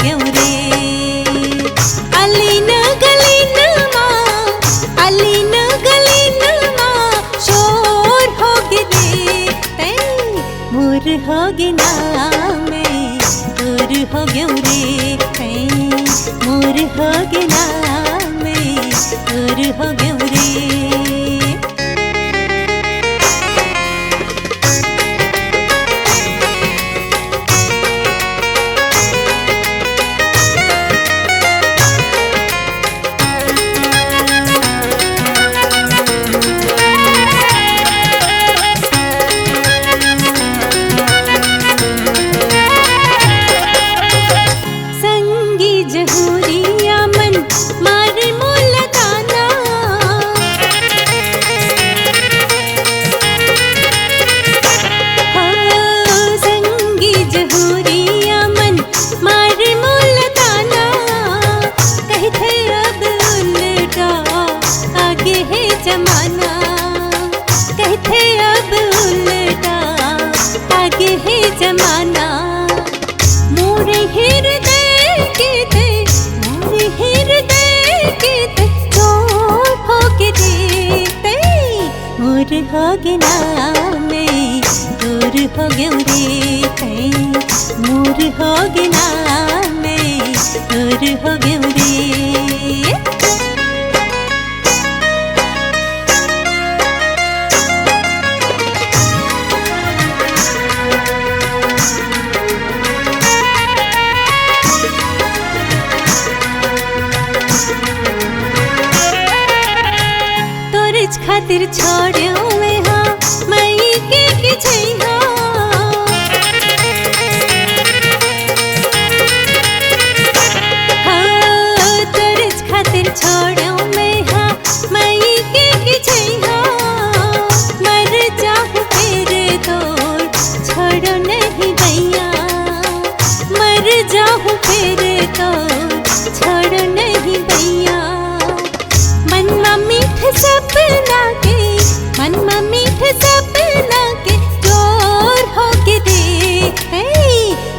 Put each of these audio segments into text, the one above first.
गयो रे। अलीन गलीन माँ शोर हो गे रे। मोर हो गिना में तोर हो गयो रे। मोर हो गिना में तोर हो गयो रे। जमाना कहते अब उल्टा आगे है जमाना। मोरे हृदय के थे मोरे हृदय के थे चोर हो के देते। मोर हो गिना में तोर हो गयो रे। मोर हो गिना में तोर हो गयो रे। खातिर छोड़ो में हाँ मई के छैहा। हाँ तोरज खातिर छोड़ो में हाँ मई के छैहा। मर जाऊँ फिर तोर छोड़ो नहीं भैया। मर जाऊँ फिर तोर छोड़ो नहीं भैया। मन में मीठ सपना के मन में मीठ सपना के चोर हो के देख।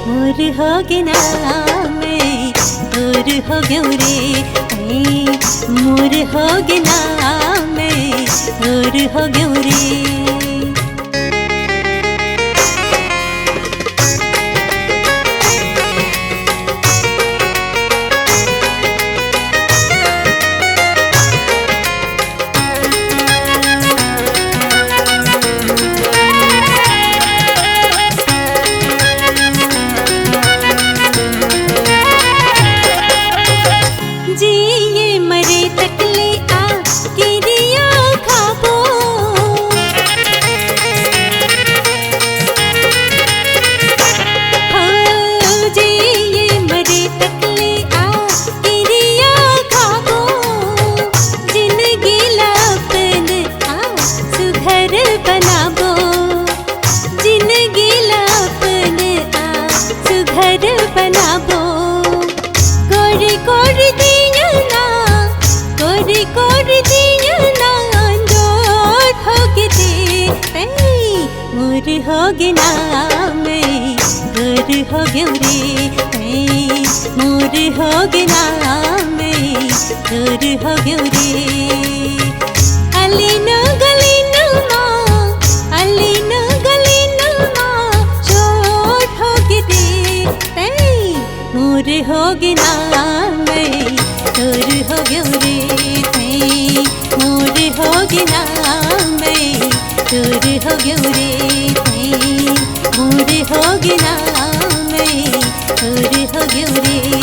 मोर हो गिना में तोर हो गयो रे। मोर हो गिना में तोर हो गयो रे। जिए मरे तकले आ किरिया खाबो। हाँ जिए मरे तकले आ किरिया खाबो। जिंदगी लापन आ सुघर बनाबो। जिंदगी लापन आ सुघर बनाबो। कोरी कोरी कोरी दिया ना जोर हो के देते। मोर हो गिना में तोर हो गयो रे। मोर हो गिना में तोर हो गयो रे। अलीन गलीन माँ शोर हो के देते। मोर हो गिना में तोर हो गयो रे। मोर हो गिना में तोर हो गयो रे। मोर हो गिना में तोर हो गयो रे।